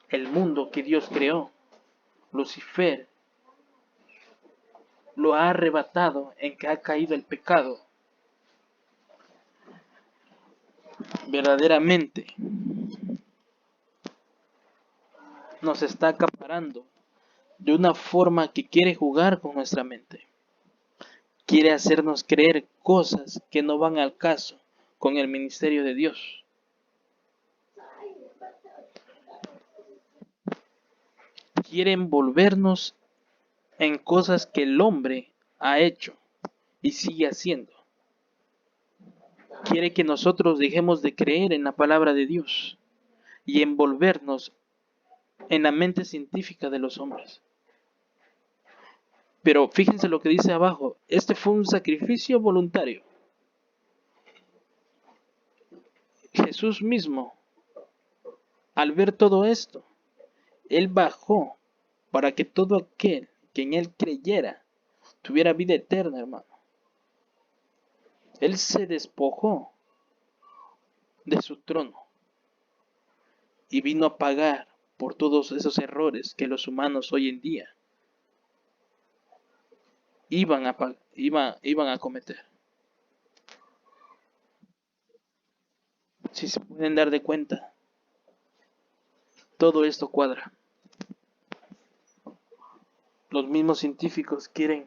El mundo que Dios creó, Lucifer lo ha arrebatado en que ha caído el pecado. Verdaderamente nos está acaparando de una forma que quiere jugar con nuestra mente. Quiere hacernos creer cosas que no van al caso con el ministerio de Dios. Quiere envolvernos en cosas que el hombre ha hecho y sigue haciendo. quiere que nosotros dejemos de creer en la palabra de Dios y envolvernos en la mente científica de los hombres. Pero fíjense lo que dice abajo, este fue un sacrificio voluntario. Jesús mismo, al ver todo esto, Él bajó para que todo aquel que en Él creyera tuviera vida eterna, hermano. Él se despojó de su trono y vino a pagar por todos esos errores que los humanos hoy en día iban a cometer. Si se pueden dar de cuenta, todo esto cuadra. Los mismos científicos quieren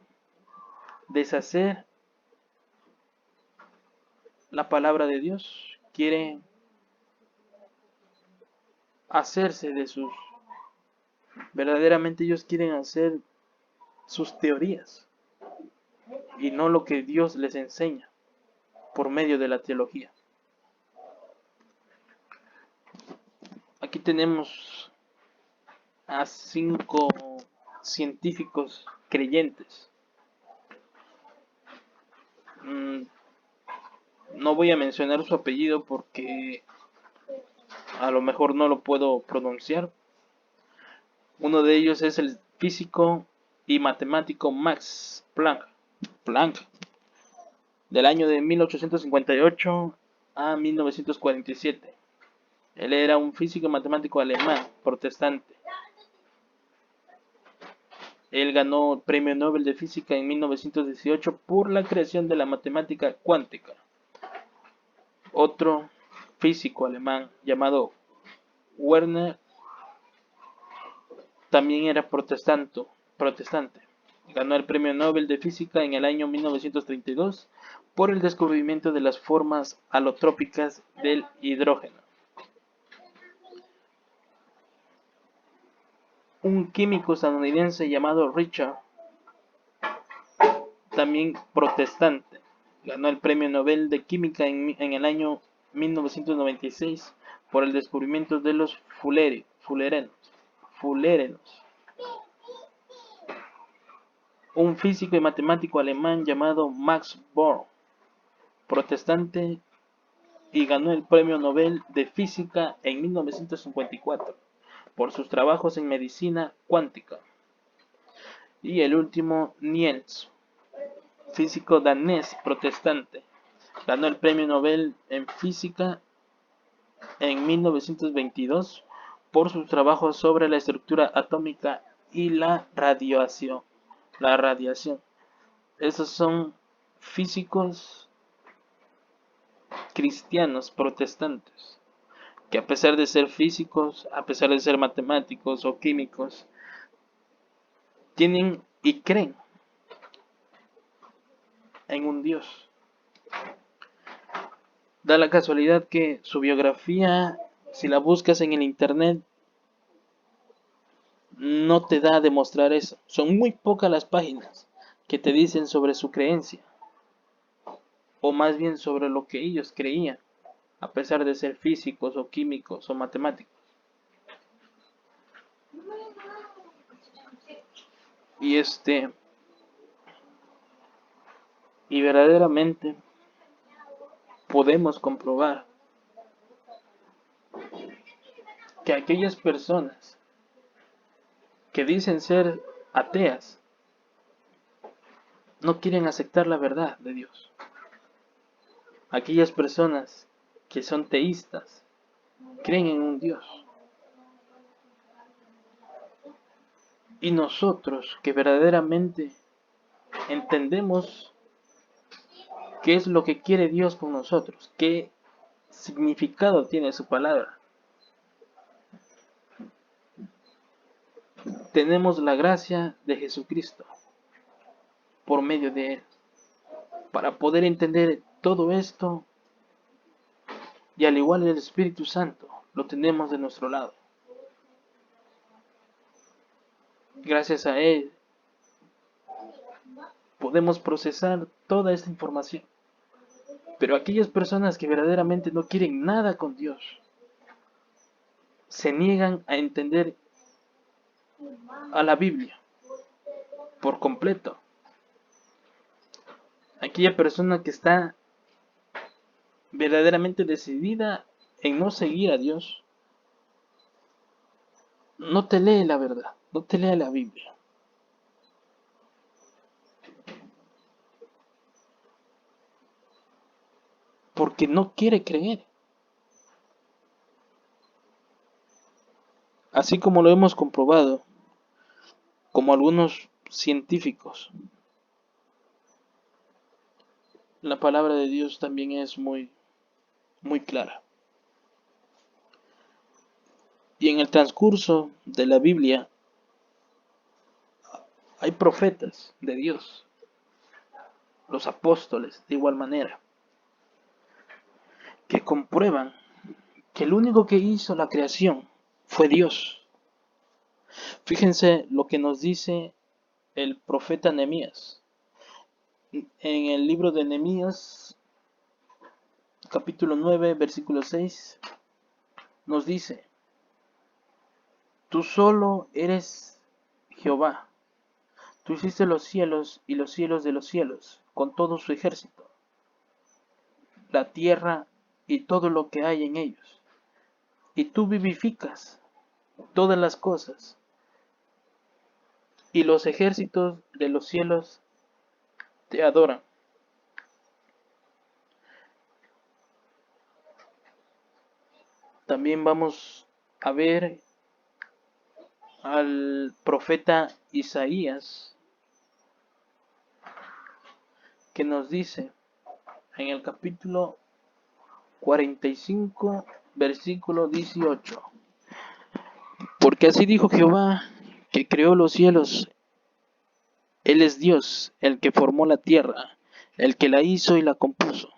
deshacer la palabra de Dios, quieren hacerse de sus... Verdaderamente ellos quieren hacer sus teorías y no lo que Dios les enseña por medio de la teología. Aquí tenemos a 5 científicos creyentes. No voy a mencionar su apellido porque a lo mejor no lo puedo pronunciar. Uno de ellos es el físico y matemático Max Planck, del año de 1858 a 1947. Él era un físico y matemático alemán, protestante. Él ganó el Premio Nobel de Física en 1918 por la creación de la matemática cuántica. Otro físico alemán llamado Werner también era protestante. Ganó el Premio Nobel de Física en el año 1932 por el descubrimiento de las formas alotrópicas del hidrógeno. Un químico estadounidense llamado Richard, también protestante, ganó el Premio Nobel de Química en el año 1996 por el descubrimiento de los fulerenos. Un físico y matemático alemán llamado Max Born, protestante, y ganó el Premio Nobel de Física en 1954 por sus trabajos en medicina cuántica. Y el último, Niels, físico danés protestante, ganó el Premio Nobel en Física en 1922 por sus trabajos sobre la estructura atómica y la radiación. Esos son físicos cristianos protestantes, que a pesar de ser físicos, a pesar de ser matemáticos o químicos, tienen y creen en un Dios. Da la casualidad que su biografía, si la buscas en el internet, no te da a demostrar eso. Son muy pocas las páginas que te dicen sobre su creencia, o más bien sobre lo que ellos creían, a pesar de ser físicos o químicos o matemáticos. Y verdaderamente podemos comprobar que aquellas personas que dicen ser ateas no quieren aceptar la verdad de Dios. Aquellas personas que son teístas creen en un Dios. Y nosotros que verdaderamente entendemos qué es lo que quiere Dios con nosotros, qué significado tiene su palabra, tenemos la gracia de Jesucristo por medio de Él, para poder entender todo esto, y al igual el Espíritu Santo lo tenemos de nuestro lado. Gracias a Él podemos procesar toda esta información Pero aquellas personas que verdaderamente no quieren nada con Dios, se niegan a entender a la Biblia por completo. Aquella persona que está verdaderamente decidida en no seguir a Dios, no te lee la verdad, no te lee la Biblia. Porque no quiere creer. Así como lo hemos comprobado, como algunos científicos, la palabra de Dios también es muy, muy clara. Y en el transcurso de la Biblia hay profetas de Dios, los apóstoles de igual manera, que comprueban que el único que hizo la creación fue Dios. Fíjense lo que nos dice el profeta Nehemías. En el libro de Nehemías, capítulo 9, versículo 6, nos dice: Tú solo eres Jehová. Tú hiciste los cielos y los cielos de los cielos, con todo su ejército, la tierra y todo lo que hay en ellos. Y tú vivificas todas las cosas, y los ejércitos de los cielos te adoran. También vamos a ver al profeta Isaías, que nos dice en el capítulo 45, versículo 18: Porque así dijo Jehová, que creó los cielos. Él es Dios, el que formó la tierra, el que la hizo y la compuso.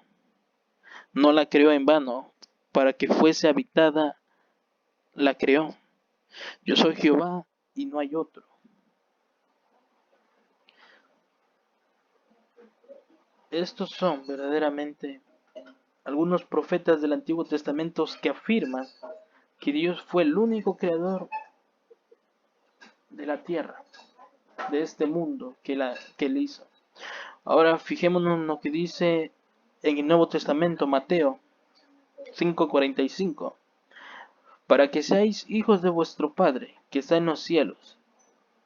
No la creó en vano, para que fuese habitada, la creó. Yo soy Jehová y no hay otro. Estos son verdaderamente algunos profetas del Antiguo Testamento que afirman que Dios fue el único creador de la tierra, de este mundo que él hizo. Ahora fijémonos en lo que dice en el Nuevo Testamento, Mateo 5:45: Para que seáis hijos de vuestro Padre que está en los cielos,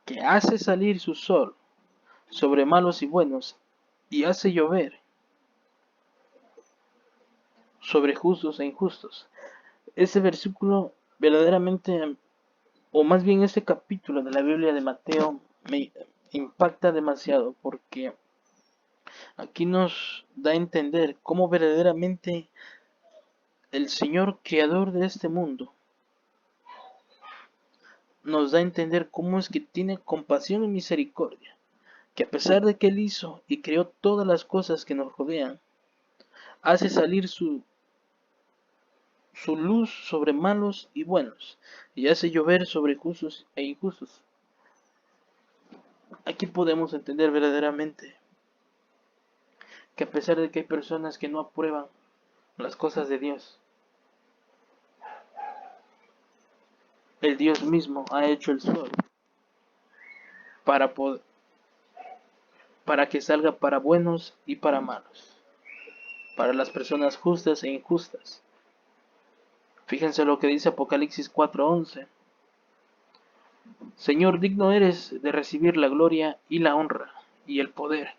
que hace salir su sol sobre malos y buenos, y hace llover sobre justos e injustos. Ese versículo verdaderamente, o más bien este capítulo de la Biblia de Mateo, me impacta demasiado, porque aquí nos da a entender cómo verdaderamente el Señor creador de este mundo nos da a entender cómo es que tiene compasión y misericordia, que a pesar de que Él hizo y creó todas las cosas que nos rodean, hace salir su luz sobre malos y buenos, y hace llover sobre justos e injustos. Aquí podemos entender verdaderamente que a pesar de que hay personas que no aprueban las cosas de Dios, el Dios mismo ha hecho el sol para, para que salga para buenos y para malos, para las personas justas e injustas. Fíjense lo que dice Apocalipsis 4:11: Señor, digno eres de recibir la gloria y la honra y el poder,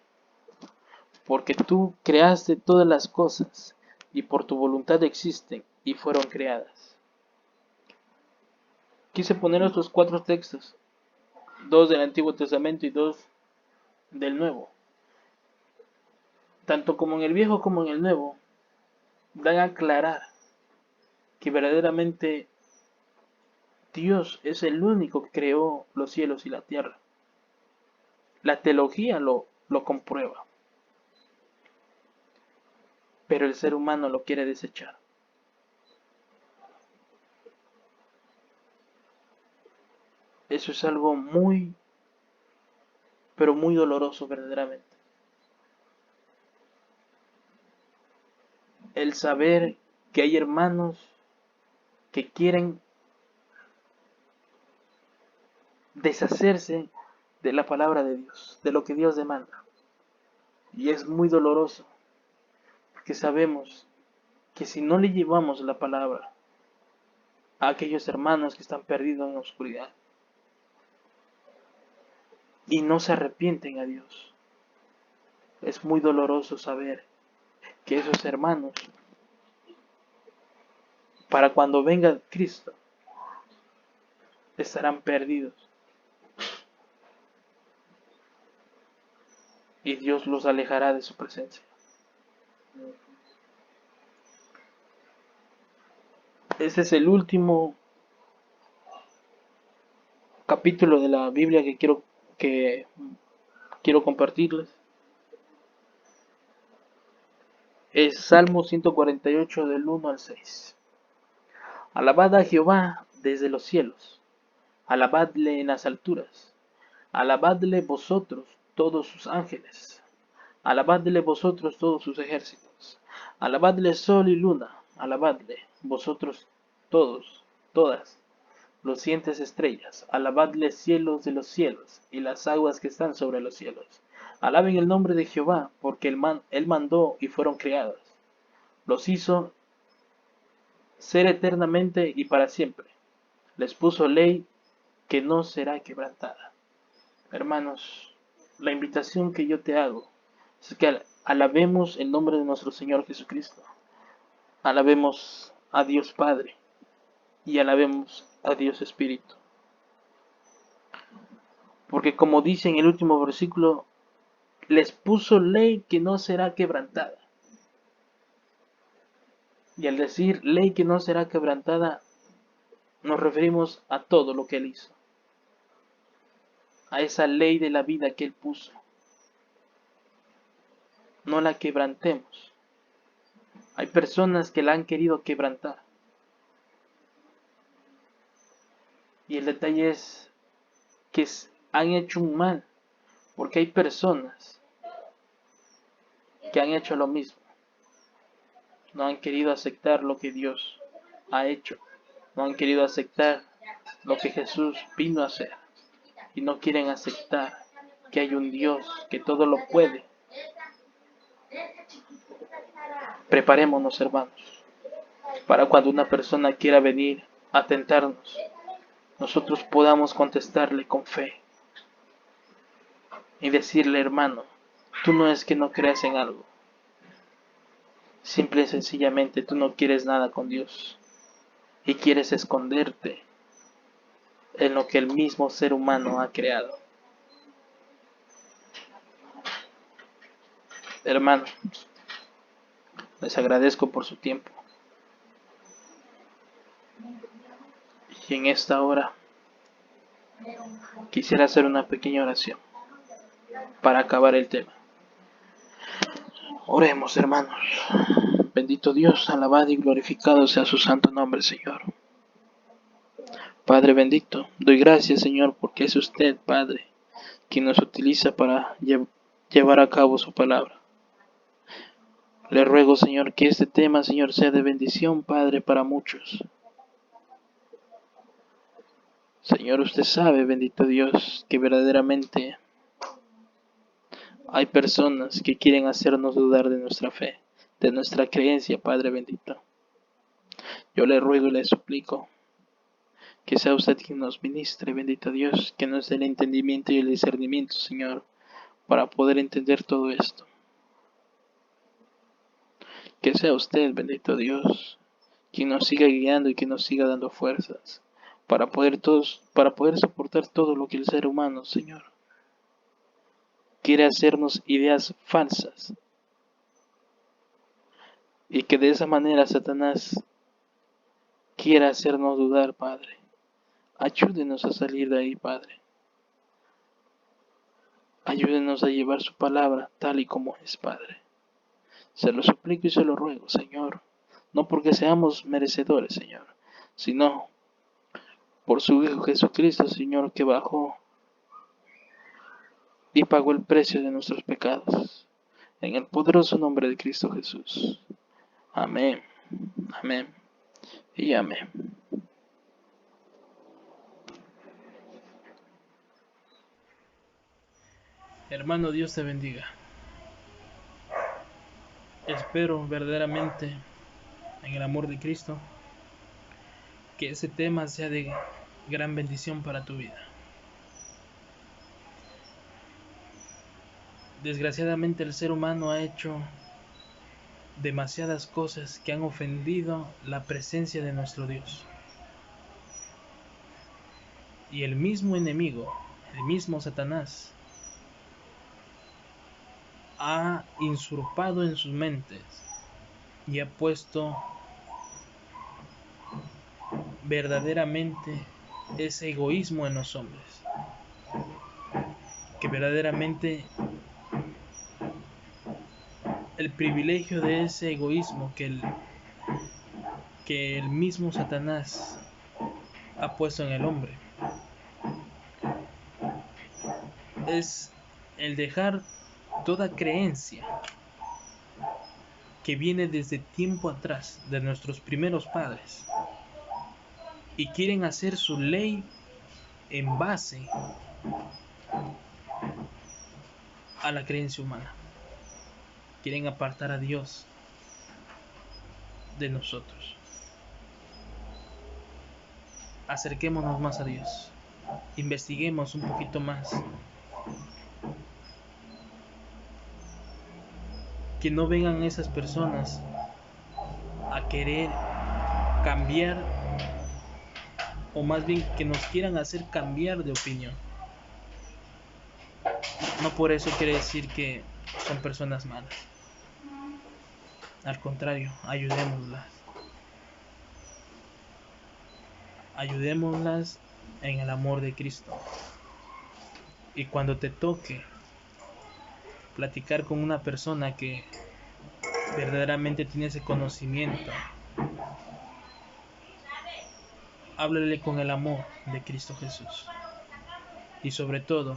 porque tú creaste todas las cosas, y por tu voluntad existen y fueron creadas. Quise poner estos cuatro textos, dos del Antiguo Testamento y dos del Nuevo. Tanto como en el Viejo como en el Nuevo, dan a aclarar que verdaderamente Dios es el único que creó los cielos y la tierra. La teología lo comprueba, pero el ser humano lo quiere desechar. Eso es algo muy, pero muy doloroso verdaderamente. el saber que hay hermanos que quieren deshacerse de la palabra de Dios, de lo que Dios demanda. Y es muy doloroso, porque sabemos que si no le llevamos la palabra a aquellos hermanos que están perdidos en la oscuridad y no se arrepienten a Dios, es muy doloroso saber que esos hermanos, para cuando venga Cristo, estarán perdidos y Dios los alejará de su presencia. Este es el último capítulo de la Biblia que quiero compartirles. Es Salmo 148 del 1 al 6. Alabad a Jehová desde los cielos, alabadle en las alturas, alabadle vosotros todos sus ángeles, alabadle vosotros todos sus ejércitos, alabadle sol y luna, alabadle vosotros todas lucientes estrellas, alabadle cielos de los cielos y las aguas que están sobre los cielos. Alaben el nombre de Jehová, porque él mandó y fueron creadas. Los hizo ser eternamente y para siempre. Les puso ley que no será quebrantada. Hermanos, la invitación que yo te hago es que alabemos el nombre de nuestro Señor Jesucristo. Alabemos a Dios Padre y alabemos a Dios Espíritu. Porque como dice en el último versículo, les puso ley que no será quebrantada. Y al decir ley que no será quebrantada, nos referimos a todo lo que Él hizo. A esa ley de la vida que Él puso. No la quebrantemos. Hay personas que la han querido quebrantar. Y el detalle es que han hecho un mal. Porque hay personas que han hecho lo mismo. No han querido aceptar lo que Dios ha hecho. No han querido aceptar lo que Jesús vino a hacer. Y no quieren aceptar que hay un Dios que todo lo puede. Preparémonos, hermanos, para cuando una persona quiera venir a tentarnos, nosotros podamos contestarle con fe y decirle, hermano, tú no es que no creas en algo. Simple y sencillamente tú no quieres nada con Dios y quieres esconderte en lo que el mismo ser humano ha creado. Hermanos, les agradezco por su tiempo. Y en esta hora quisiera hacer una pequeña oración para acabar el tema. Oremos, hermanos. Bendito Dios, alabado y glorificado sea su santo nombre, Señor. Padre bendito, doy gracias, Señor, porque es usted, Padre, quien nos utiliza para llevar a cabo su palabra. Le ruego, Señor, que este tema, Señor, sea de bendición, Padre, para muchos. Señor, usted sabe, bendito Dios, que verdaderamente hay personas que quieren hacernos dudar de nuestra fe, de nuestra creencia, Padre bendito. Yo le ruego y le suplico que sea usted quien nos ministre, bendito Dios, que nos dé el entendimiento y el discernimiento, Señor, para poder entender todo esto. Que sea usted, bendito Dios, quien nos siga guiando y que nos siga dando fuerzas para poder soportar todo lo que el ser humano, Señor, quiere hacernos ideas falsas. Y que de esa manera Satanás quiera hacernos dudar, Padre. Ayúdenos a salir de ahí, Padre. Ayúdenos a llevar su palabra tal y como es, Padre. Se lo suplico y se lo ruego, Señor. No porque seamos merecedores, Señor, sino por su Hijo Jesucristo, Señor, que bajó y pagó el precio de nuestros pecados. En el poderoso nombre de Cristo Jesús. Amén, amén y amén. Hermano, Dios te bendiga. Espero verdaderamente en el amor de Cristo que ese tema sea de gran bendición para tu vida. Desgraciadamente el ser humano ha hecho demasiadas cosas que han ofendido la presencia de nuestro Dios. Y el mismo enemigo, el mismo Satanás, ha usurpado en sus mentes y ha puesto verdaderamente ese egoísmo en los hombres, que verdaderamente el privilegio de ese egoísmo que el mismo Satanás ha puesto en el hombre es el dejar toda creencia que viene desde tiempo atrás de nuestros primeros padres y quieren hacer su ley en base a la creencia humana. Quieren apartar a Dios de nosotros. Acerquémonos más a Dios. Investiguemos un poquito más. Que no vengan esas personas a querer cambiar, o más bien que nos quieran hacer cambiar de opinión. No por eso quiere decir que son personas malas. Al contrario, ayudémoslas. Ayudémoslas en el amor de Cristo. Y cuando te toque platicar con una persona que verdaderamente tiene ese conocimiento, háblale con el amor de Cristo Jesús. Y sobre todo,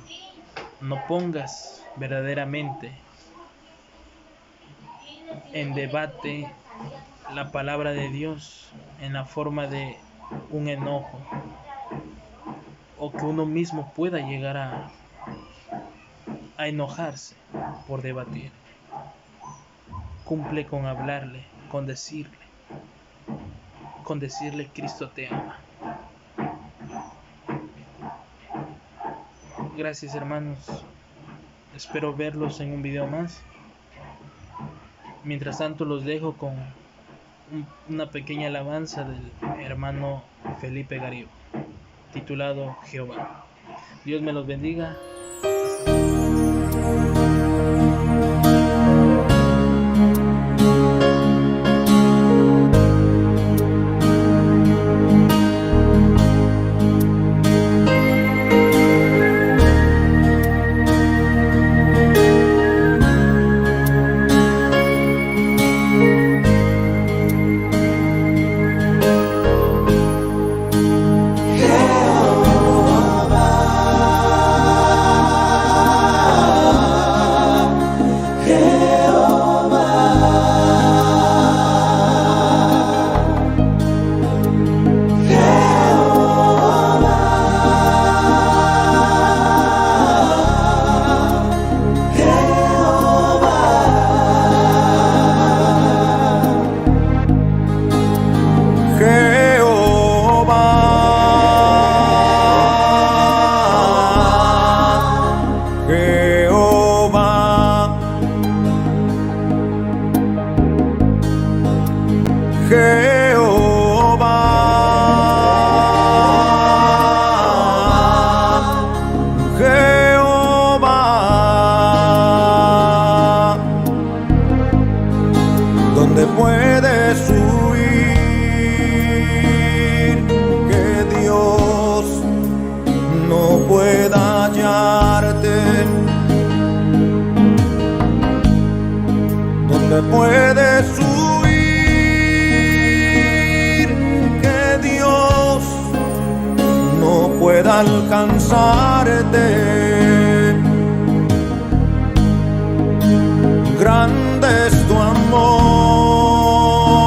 no pongas verdaderamente en debate la palabra de Dios en la forma de un enojo, o que uno mismo pueda llegar a enojarse por debatir. Cumple con hablarle, con decirle Cristo te ama. Gracias, hermanos. Espero verlos en un video más. Mientras tanto los dejo con una pequeña alabanza del hermano Felipe Garibo, titulado Jehová. Dios me los bendiga. Donde puedes huir, que Dios no pueda hallarte. Donde puedes huir, que Dios no pueda alcanzarte. Grande es tu amor,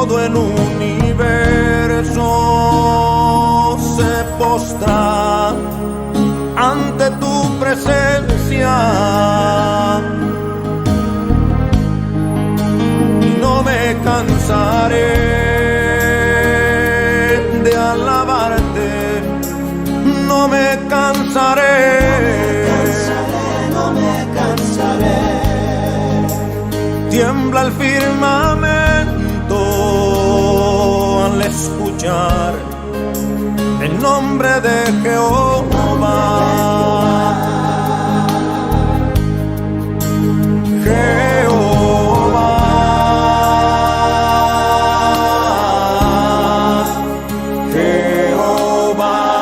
todo el universo se postra ante tu presencia. Y no me cansaré de alabarte, no me cansaré. No me cansaré. Tiembla el firmamento al escuchar el nombre de Jehová. Jehová, Jehová,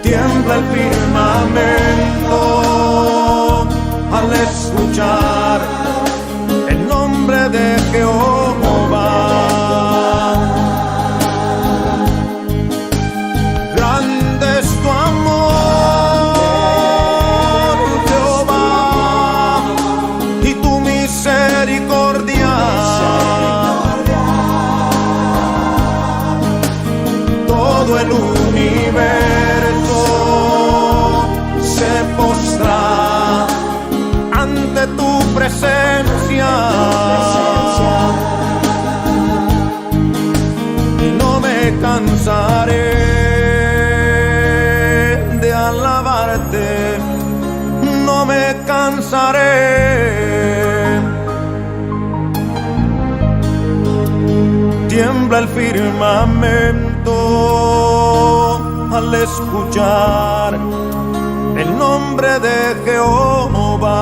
tiembla el firmamento al escuchar el nombre de Jehová. Grande es tu amor, Jehová, y tu misericordia. Todo el universo se postra ante tu presencia. Y no me cansaré de alabarte, no me cansaré. Tiembla el firmamento al escuchar el nombre de Jehová.